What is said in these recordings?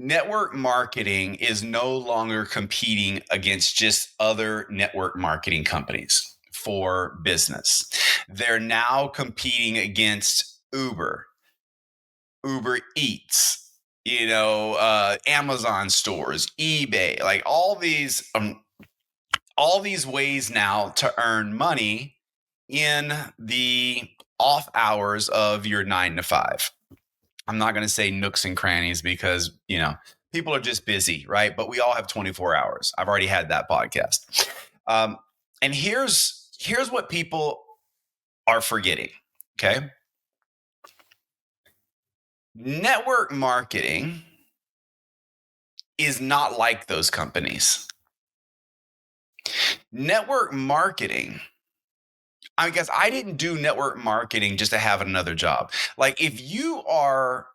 Network marketing is no longer competing against just other network marketing companies for business. They're now competing against Uber Eats, Amazon stores, eBay, like all these ways now to earn money in the off hours of your 9 to 5. I'm not going to say nooks and crannies because, people are just busy, right? But we all have 24 hours. I've already had that podcast. Um, and here's what people are forgetting. Okay. Network marketing is not like those companies. Network marketing, I guess I didn't do network marketing just to have another job. Like if you are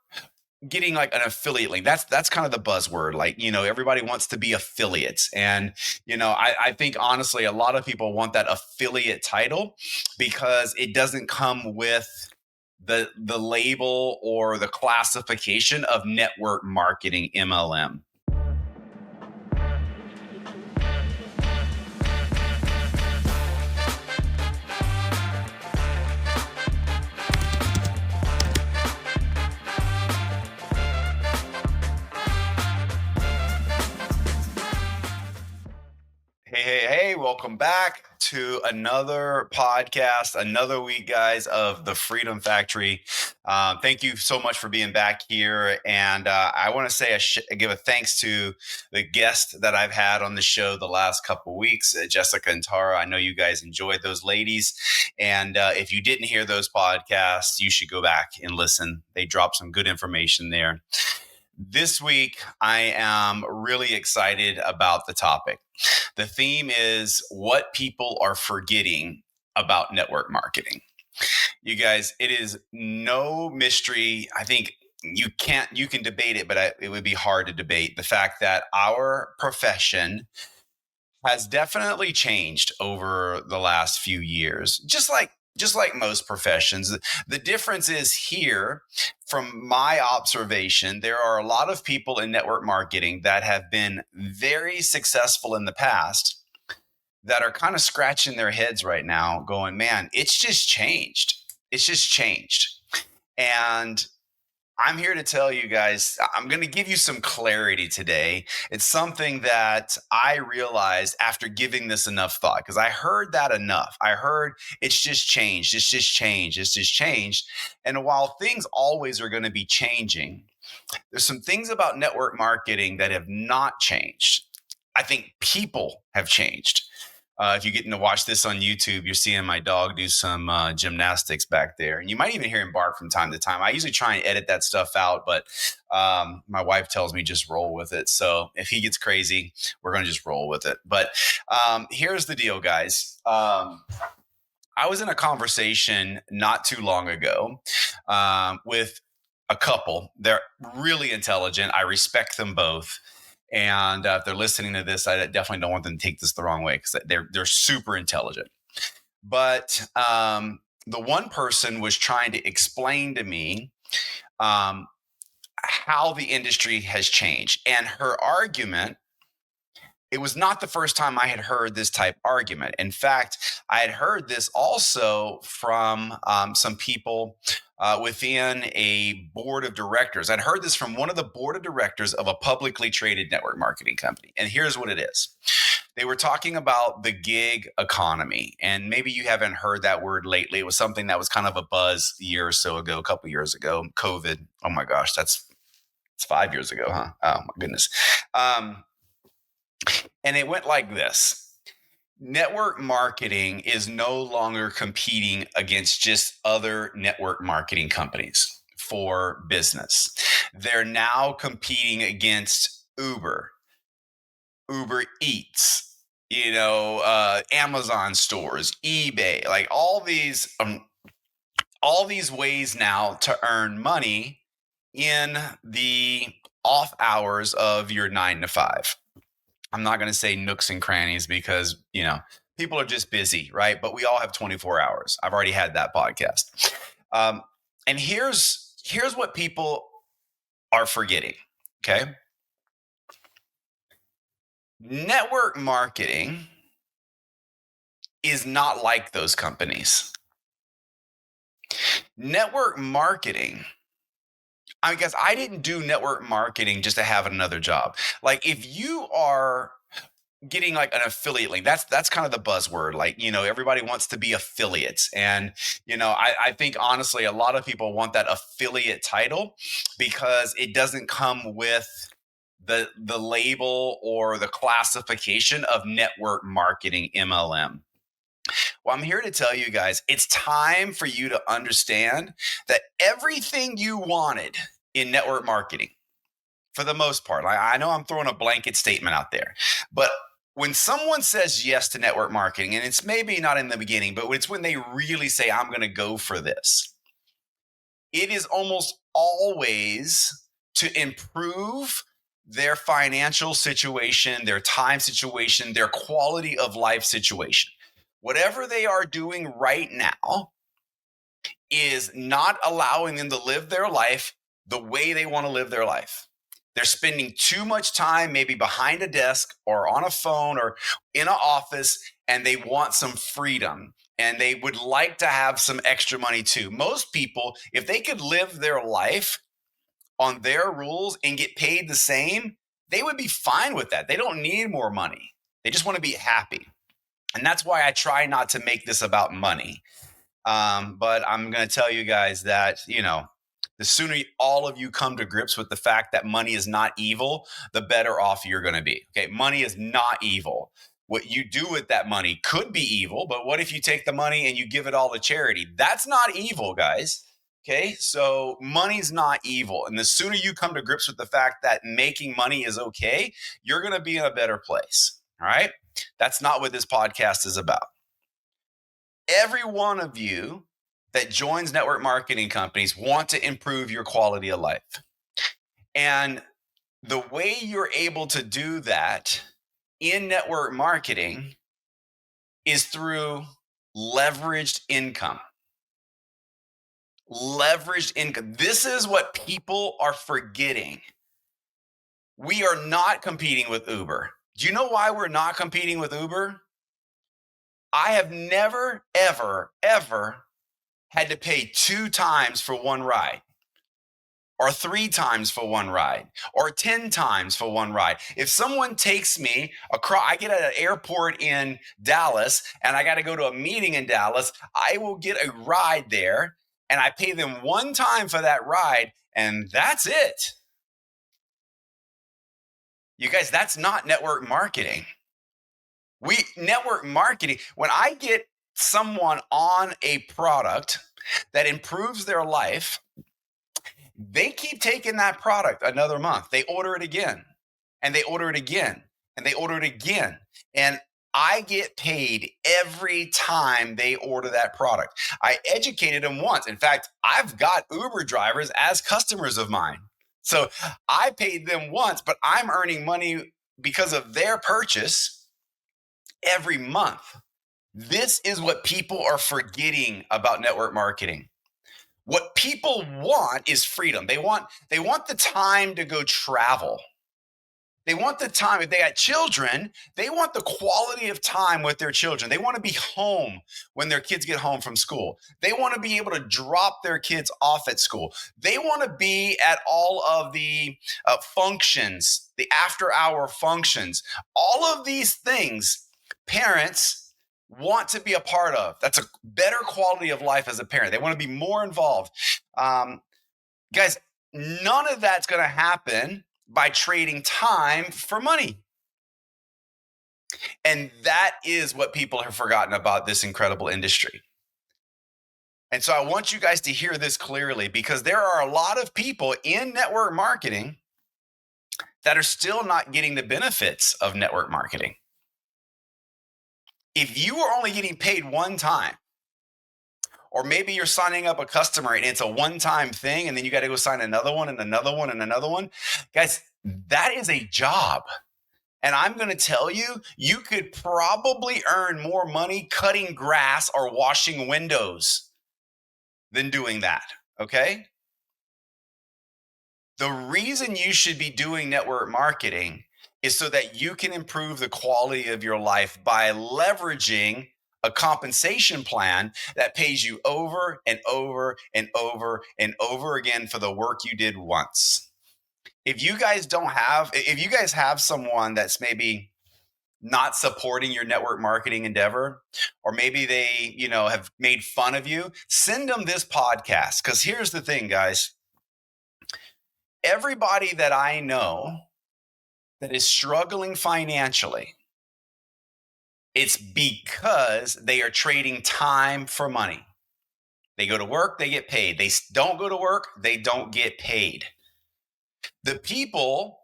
getting like an affiliate link, that's kind of the buzzword. Like, everybody wants to be affiliates. And, I think honestly, a lot of people want that affiliate title because it doesn't come with the label or the classification of network marketing MLM. Hey, welcome back to another podcast, another week, guys, of the Freedom Factory. Thank you so much for being back here. And I want to say, give a thanks to the guest that I've had on the show the last couple of weeks, Jessica and Tara. I know you guys enjoyed those ladies. And if you didn't hear those podcasts, you should go back and listen. They dropped some good information there. This week, I am really excited about the topic. The theme is what people are forgetting about network marketing. You guys, it is no mystery. I think you can debate it, but it would be hard to debate the fact that our profession has definitely changed over the last few years, just like most professions. The difference is here, from my observation, there are a lot of people in network marketing that have been very successful in the past that are kind of scratching their heads right now going, man, it's just changed. It's just changed. And I'm here to tell you guys, I'm going to give you some clarity today. It's something that I realized after giving this enough thought, because I heard that enough. I heard it's just changed. It's just changed. It's just changed. And while things always are going to be changing, there's some things about network marketing that have not changed. I think people have changed. If you're getting to watch this on YouTube, you're seeing my dog do some gymnastics back there. And you might even hear him bark from time to time. I usually try and edit that stuff out, but my wife tells me just roll with it. So if he gets crazy, we're going to just roll with it. But here's the deal, guys. I was in a conversation not too long ago with a couple. They're really intelligent. I respect them both. And if they're listening to this, I definitely don't want them to take this the wrong way because they're super intelligent. But the one person was trying to explain to me how the industry has changed. And her argument, it was not the first time I had heard this type argument. In fact, I had heard this also from some people within a board of directors. I'd heard this from one of the board of directors of a publicly traded network marketing company. And here's what it is. They were talking about the gig economy. And maybe you haven't heard that word lately. It was something that was kind of a buzz a year or so ago, a couple of years ago. COVID. Oh my gosh, it's 5 years ago, huh? Oh my goodness. And it went like this. Network marketing is no longer competing against just other network marketing companies for business. They're now competing against Uber Eats, Amazon stores, eBay, like all these ways now to earn money in the off hours of your 9 to 5. I'm not going to say nooks and crannies because, people are just busy, right? But we all have 24 hours. I've already had that podcast. And here's what people are forgetting. Okay. Network marketing is not like those companies. Network marketing, I guess I didn't do network marketing just to have another job. Like if you are getting like an affiliate link, that's kind of the buzzword. Like, everybody wants to be affiliates. And, I think honestly, a lot of people want that affiliate title because it doesn't come with the label or the classification of network marketing MLM. Well, I'm here to tell you guys, it's time for you to understand that everything you wanted in network marketing, for the most part, I know I'm throwing a blanket statement out there, but when someone says yes to network marketing, and it's maybe not in the beginning, but it's when they really say, I'm going to go for this, it is almost always to improve their financial situation, their time situation, their quality of life situation. Whatever they are doing right now is not allowing them to live their life the way they want to live their life. They're spending too much time maybe behind a desk or on a phone or in an office, and they want some freedom and they would like to have some extra money too. Most people, if they could live their life on their rules and get paid the same, they would be fine with that. They don't need more money. They just want to be happy. And that's why I try not to make this about money. But I'm going to tell you guys that, the sooner all of you come to grips with the fact that money is not evil, the better off you're going to be. Okay. Money is not evil. What you do with that money could be evil, but what if you take the money and you give it all to charity? That's not evil, guys. Okay. So money's not evil. And the sooner you come to grips with the fact that making money is okay, you're going to be in a better place. All right. That's not what this podcast is about. Every one of you that joins network marketing companies want to improve your quality of life. And the way you're able to do that in network marketing is through leveraged income. Leveraged income. This is what people are forgetting. We are not competing with Uber. Do you know why we're not competing with Uber? I have never, ever, ever had to pay 2 times for one ride, or 3 times for one ride, or 10 times for one ride. If someone takes me across, I get at an airport in Dallas and I got to go to a meeting in Dallas, I will get a ride there and I pay them 1 time for that ride, and that's it. You guys, that's not network marketing. Network marketing, when I get someone on a product that improves their life, they keep taking that product another month. They order it again, and they order it again, and they order it again. And I get paid every time they order that product. I educated them once. In fact, I've got Uber drivers as customers of mine. So I paid them once, but I'm earning money because of their purchase every month. This is what people are forgetting about network marketing. What people want is freedom. They want the time to go travel. They want the time. If they got children, they want the quality of time with their children. They want to be home when their kids get home from school. They want to be able to drop their kids off at school. They want to be at all of the functions, the after hour functions. All of these things, parents want to be a part of. That's a better quality of life as a parent. They want to be more involved. Guys, none of that's going to happen by trading time for money. And that is what people have forgotten about this incredible industry. And so I want you guys to hear this clearly, because there are a lot of people in network marketing that are still not getting the benefits of network marketing. If you are only getting paid 1 time, or maybe you're signing up a customer and it's a one-time thing, and then you got to go sign another one and another one and another one. Guys, that is a job. And I'm going to tell you, you could probably earn more money cutting grass or washing windows than doing that. Okay. The reason you should be doing network marketing is so that you can improve the quality of your life by leveraging a compensation plan that pays you over and over and over and over again for the work you did once. If you guys have someone that's maybe not supporting your network marketing endeavor, or maybe they, have made fun of you, send them this podcast. Because here's the thing, guys, everybody that I know that is struggling financially, it's because they are trading time for money. They go to work, they get paid. They don't go to work, they don't get paid. The people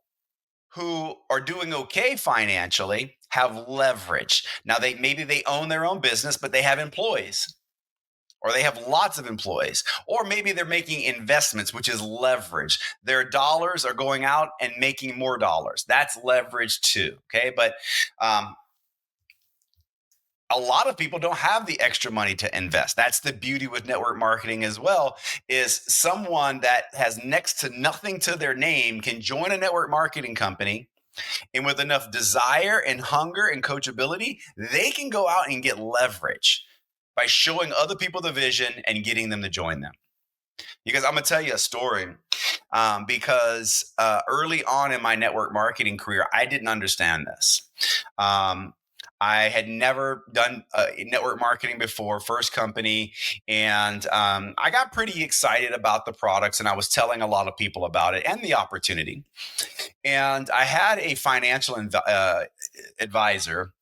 who are doing okay financially have leverage. Now maybe they own their own business, but they have employees, or they have lots of employees, or maybe they're making investments, which is leverage. Their dollars are going out and making more dollars. That's leverage too. Okay. But a lot of people don't have the extra money to invest. That's the beauty with network marketing as well, is someone that has next to nothing to their name can join a network marketing company, and with enough desire and hunger and coachability, they can go out and get leverage by showing other people the vision and getting them to join them. Because I'm going to tell you a story. Because early on in my network marketing career, I didn't understand this. I had never done network marketing before, first company. And I got pretty excited about the products, and I was telling a lot of people about it and the opportunity. And I had a financial advisor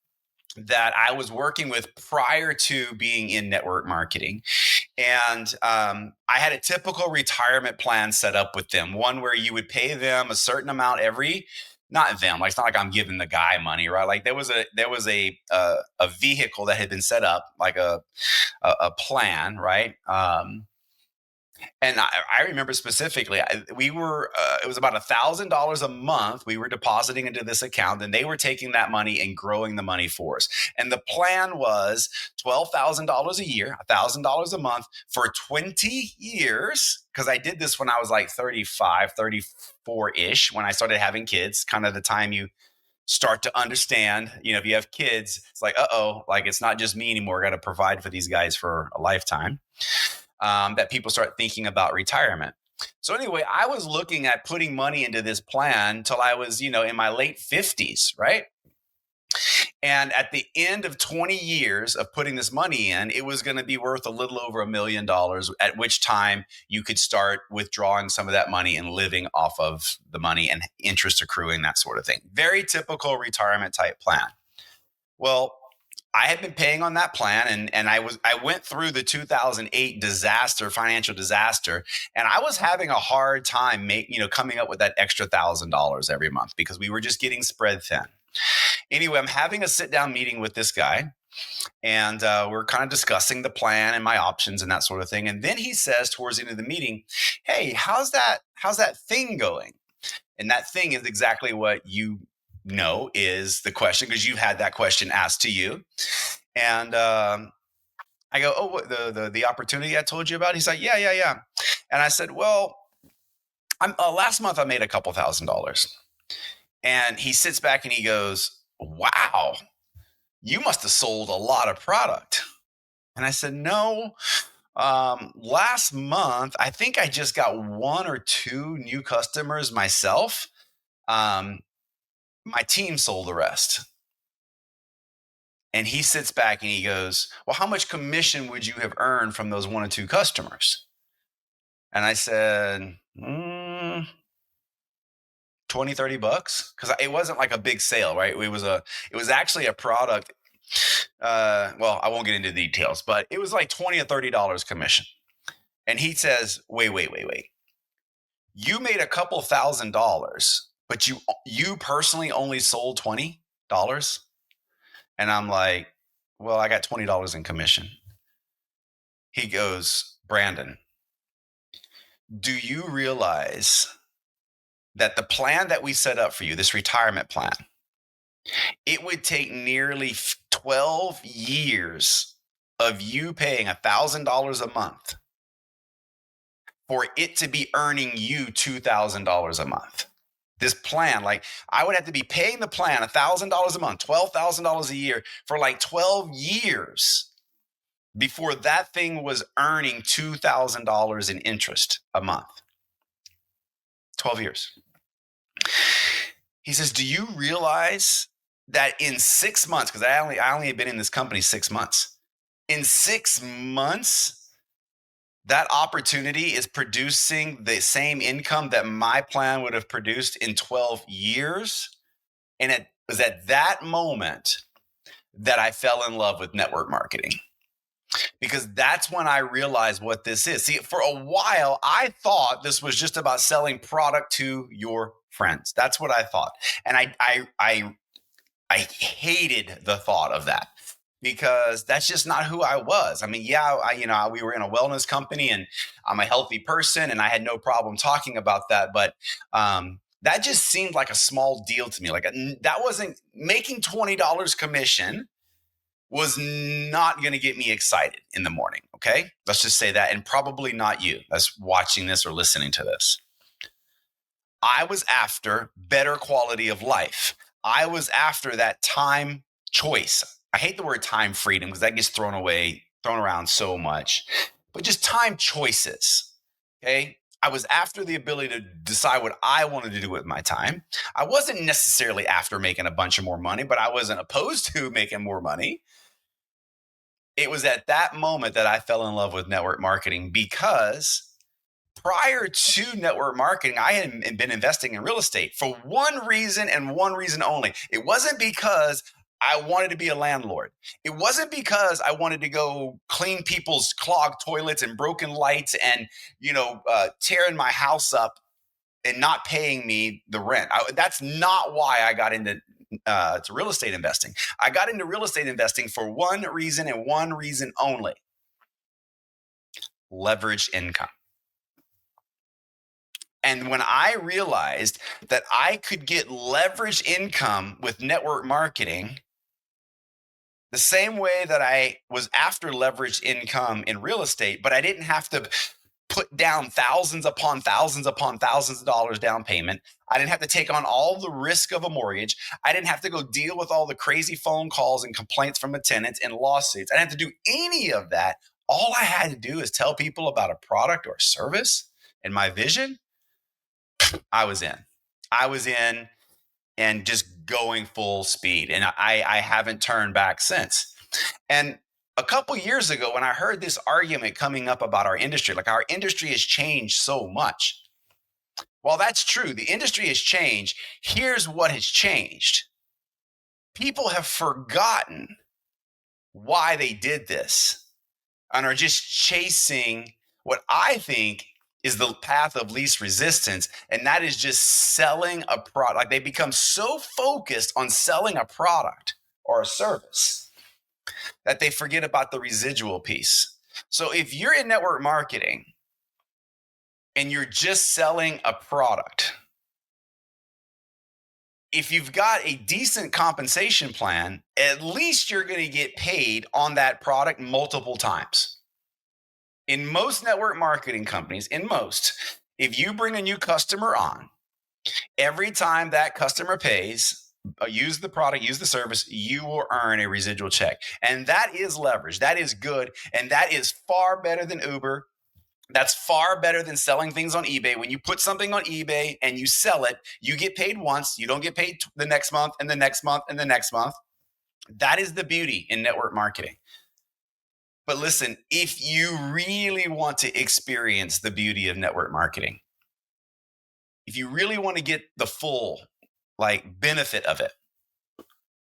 that I was working with prior to being in network marketing. And I had a typical retirement plan set up with them, one where you would pay them a certain amount not them, like it's not like I'm giving the guy money, right? Like there was a vehicle that had been set up, like a plan, right? And I remember specifically, it was about $1,000 a month we were depositing into this account, and they were taking that money and growing the money for us. And the plan was $12,000 a year, $1,000 a month for 20 years. Because I did this when I was like 35, 34 ish, when I started having kids, kind of the time you start to understand, if you have kids, it's like, like it's not just me anymore. I got to provide for these guys for a lifetime. That people start thinking about retirement. So anyway, I was looking at putting money into this plan till I was, in my late 50s, right? And at the end of 20 years of putting this money in, it was going to be worth a little over $1 million, at which time you could start withdrawing some of that money and living off of the money and interest accruing, that sort of thing. Very typical retirement type plan. Well, I had been paying on that plan, and I went through the 2008 financial disaster, and I was having a hard time coming up with that extra $1,000 every month because we were just getting spread thin. Anyway, I'm having a sit down meeting with this guy, and we're kind of discussing the plan and my options and that sort of thing. And then he says towards the end of the meeting, "Hey, how's that thing going?" And that thing is exactly what is the question, because you've had that question asked to you. And I go, "Oh, what, the opportunity I told you about?" He's like, yeah. And I said, "Well, last month I made a couple $1,000s." And he sits back and he goes, "Wow, you must have sold a lot of product." And I said, "No, last month I think I just got 1 or 2 new customers myself. My team sold the rest." And he sits back and he goes, "Well, how much commission would you have earned from those 1 or 2 customers?" And I said, 20, $30, because it wasn't like a big sale, right? It was actually a product. Well, I won't get into the details, but it was like $20 or $30 commission. And he says, wait. You made a couple $1,000s, but you personally only sold $20? And I'm like, "Well, I got $20 in commission." He goes, "Brandon, do you realize that the plan that we set up for you, this retirement plan, it would take nearly 12 years of you paying $1,000 a month for it to be earning you $2,000 a month?" this plan. Like I would have to be paying the plan $1,000 a month, $12,000 a year for like 12 years before that thing was earning $2,000 in interest a month. 12 years. He says, do you realize that in 6 months, because I only had been in this company 6 months, in 6 months, that opportunity is producing the same income that my plan would have produced in 12 years. And it was at that moment that I fell in love with network marketing, because that's when I realized what this is. See, for a while, I thought this was just about selling product to your friends. That's what I thought. And I hated the thought of that, because that's just not who I was. I mean, yeah, we were in a wellness company and I'm a healthy person and I had no problem talking about that. But that just seemed like a small deal to me. Like that wasn't making $20 commission was not going to get me excited in the morning. Okay. Let's just say that. And probably not you that's watching this or listening to this. I was after better quality of life. I was after that time choice. I hate the word time freedom because that gets thrown around so much, but just time choices. Okay. I was after the ability to decide what I wanted to do with my time. I wasn't necessarily after making a bunch of more money, but I wasn't opposed to making more money. It was at that moment that I fell in love with network marketing, because prior to network marketing, I had been investing in real estate for one reason and one reason only. It wasn't because I wanted to be a landlord. It wasn't because I wanted to go clean people's clogged toilets and broken lights and, tearing my house up and not paying me the rent. That's not why I got into to real estate investing. I got into real estate investing for one reason and one reason only: leverage income. And when I realized that I could get leverage income with network marketing, the same way that I was after leverage income in real estate, but I didn't have to put down thousands upon thousands upon thousands of dollars down payment. I didn't have to take on all the risk of a mortgage. I didn't have to go deal with all the crazy phone calls and complaints from the tenants and lawsuits. I didn't have to do any of that. All I had to do is tell people about a product or service and my vision. I was in and just going full speed. And I haven't turned back since. And a couple years ago, when I heard this argument coming up about our industry, like our industry has changed so much. While that's true, the industry has changed. Here's what has changed. People have forgotten why they did this and are just chasing what I think is the path of least resistance. And that is just selling a product. Like they become so focused on selling a product or a service that they forget about the residual piece. So if you're in network marketing and you're just selling a product, if you've got a decent compensation plan, at least you're going to get paid on that product multiple times. In most network marketing companies, if you bring a new customer on, every time that customer pays, use the product, use the service, you will earn a residual check. And that is leverage. That is good. And that is far better than Uber. That's far better than selling things on eBay. When you put something on eBay and you sell it, you get paid once. You don't get paid the next month and the next month and the next month. That is the beauty in network marketing. But listen, if you really want to experience the beauty of network marketing, if you really want to get the full benefit of it,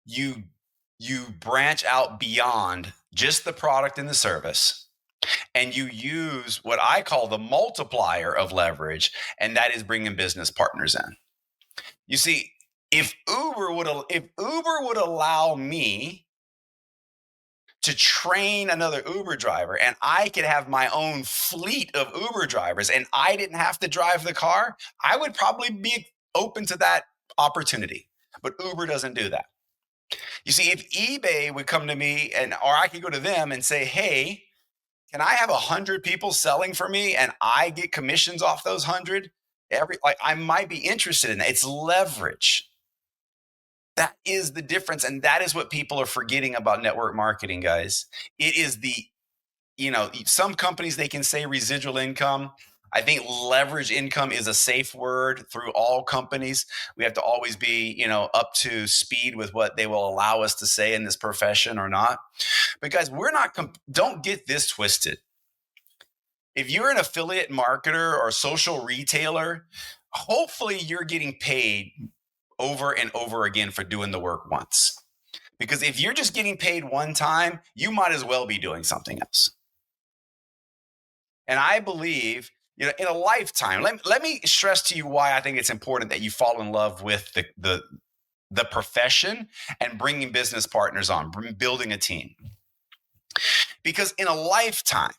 you branch out beyond just the product and the service, and you use what I call the multiplier of leverage, and that is bringing business partners in. You see, if Uber would allow me to train another Uber driver and I could have my own fleet of Uber drivers and I didn't have to drive the car, I would probably be open to that opportunity. But Uber doesn't do that. You see, if eBay would come to me or I could go to them and say, hey, can I have 100 people selling for me and I get commissions off those 100? I might be interested in that. It's leverage. That is the difference. And that is what people are forgetting about network marketing, guys. It is some companies, they can say residual income. I think leverage income is a safe word through all companies. We have to always be, up to speed with what they will allow us to say in this profession or not. But guys, don't get this twisted. If you're an affiliate marketer or social retailer, hopefully you're getting paid over and over again for doing the work once. Because if you're just getting paid one time, you might as well be doing something else. And I believe, in a lifetime, let me stress to you why I think it's important that you fall in love with the profession and bringing business partners on, building a team. Because in a lifetime,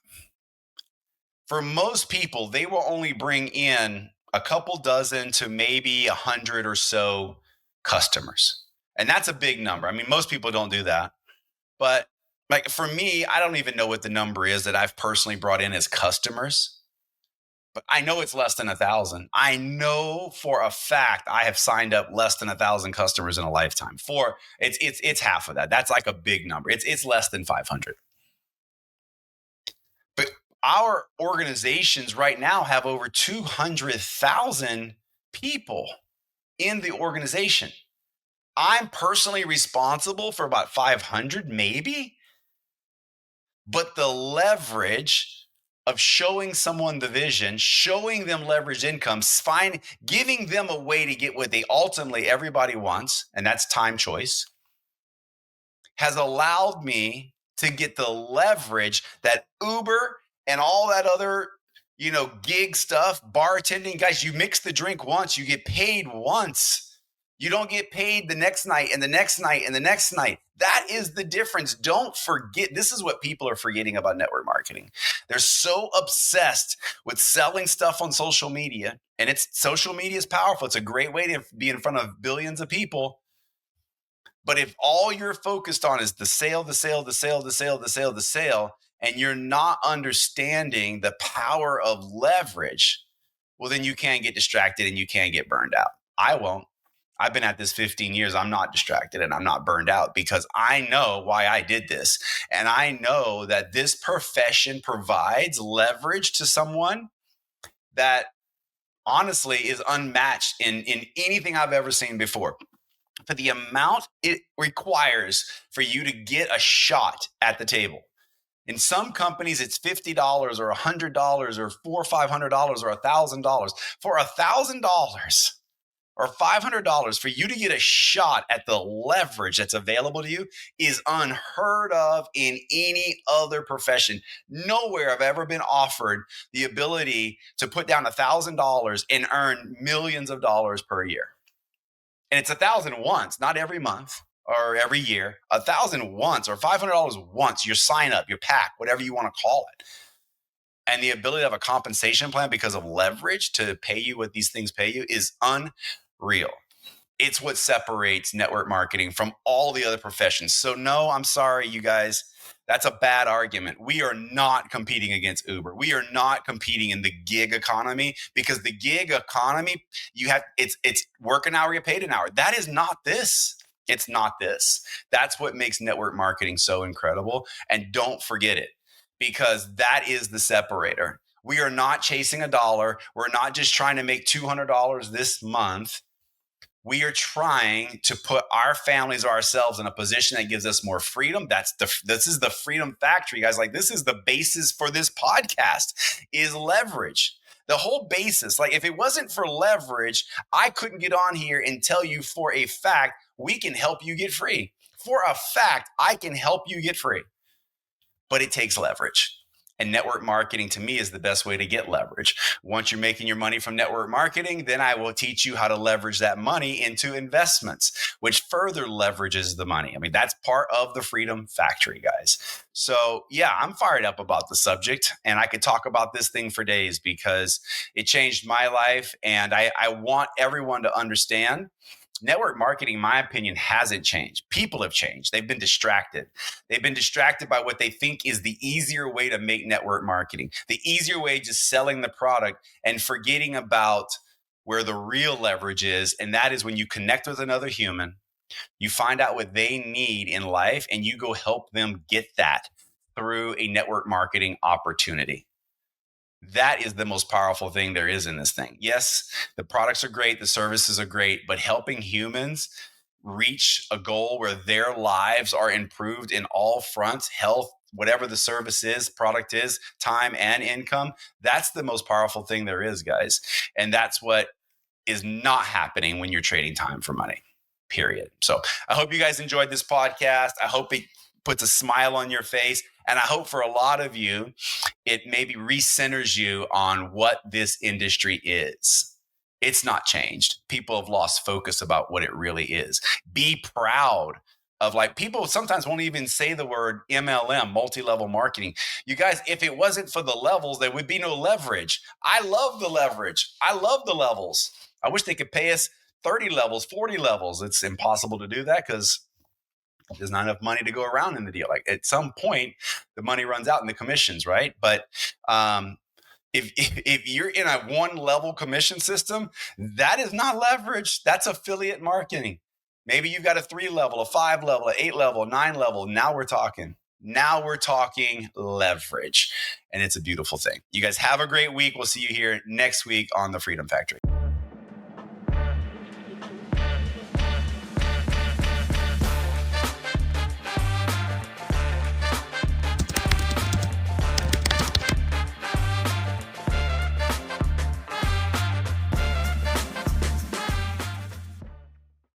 for most people, they will only bring in a couple dozen to maybe 100 or so customers. And that's a big number. I mean, most people don't do that. But like for me, I don't even know what the number is that I've personally brought in as customers. But I know it's less than 1,000. I know for a fact I have signed up less than 1,000 customers in a lifetime. It's half of that. That's like a big number. It's less than 500. But our organizations right now have over 200,000 people in the organization. I'm personally responsible for about 500, maybe. But the leverage of showing someone the vision, showing them leveraged income, giving them a way to get what they ultimately everybody wants, and that's time choice, has allowed me to get the leverage that Uber and all that other, gig stuff, bartending, guys, you mix the drink once, you get paid once. You don't get paid the next night and the next night and the next night. That is the difference. Don't forget, this is what people are forgetting about network marketing. They're so obsessed with selling stuff on social media, and social media is powerful. It's a great way to be in front of billions of people. But if all you're focused on is the sale, the sale, the sale, the sale, the sale, the sale, and you're not understanding the power of leverage, well, then you can get distracted and you can get burned out. I won't. I've been at this 15 years. I'm not distracted and I'm not burned out because I know why I did this. And I know that this profession provides leverage to someone that honestly is unmatched in anything I've ever seen before. For the amount it requires for you to get a shot at the table. In some companies, it's $50 or $100 or $400 or $500 or $1,000. For $1,000 or $500 for you to get a shot at the leverage that's available to you is unheard of in any other profession. Nowhere I've ever been offered the ability to put down $1,000 and earn millions of dollars per year. And it's 1,000 once, not every month or every year. 1,000 once or $500 once. Your sign up, your pack, whatever you want to call it. And the ability to have a compensation plan because of leverage to pay you what these things pay you is unreal. It's what separates network marketing from all the other professions. So no, I'm sorry, you guys. That's a bad argument. We are not competing against Uber. We are not competing in the gig economy because the gig economy, it's work an hour, get paid an hour. That is not this. It's not this. That's what makes network marketing so incredible. And don't forget it because that is the separator. We are not chasing a dollar. We're not just trying to make $200 this month. We are trying to put our families or ourselves in a position that gives us more freedom. This is the freedom factory, guys. Like this is the basis for this podcast is leverage. The whole basis, like if it wasn't for leverage, I couldn't get on here and tell you for a fact, we can help you get free. For a fact, I can help you get free, but it takes leverage. And network marketing to me is the best way to get leverage. Once you're making your money from network marketing, then I will teach you how to leverage that money into investments, which further leverages the money. I mean, that's part of the freedom factory, guys. So yeah, I'm fired up about the subject and I could talk about this thing for days because it changed my life. And I want everyone to understand network marketing, in my opinion, hasn't changed. People have changed. They've been distracted. They've been distracted by what they think is the easier way to make network marketing, the easier way just selling the product and forgetting about where the real leverage is. And that is when you connect with another human, you find out what they need in life, and you go help them get that through a network marketing opportunity. That is the most powerful thing there is in this thing. Yes, the products are great, the services are great, but helping humans reach a goal where their lives are improved in all fronts, health, whatever the service is, product is, time and income, that's the most powerful thing there is, guys. And that's what is not happening when you're trading time for money, period. So I hope you guys enjoyed this podcast. I hope it puts a smile on your face. And I hope for a lot of you, it maybe recenters you on what this industry is. It's not changed. People have lost focus about what it really is. Be proud of, like, people sometimes won't even say the word MLM, multi-level marketing. You guys, if it wasn't for the levels, there would be no leverage. I love the leverage. I love the levels. I wish they could pay us 30 levels, 40 levels. It's impossible to do that because there's not enough money to go around in the deal. Like, at some point, the money runs out in the commissions, right? But if you're in a one level commission system, that is not leverage. That's affiliate marketing. Maybe you've got a 3 level, a 5 level, a 8 level, 9 level. Now we're talking. Now we're talking leverage. And it's a beautiful thing. You guys have a great week. We'll see you here next week on the Freedom Factory.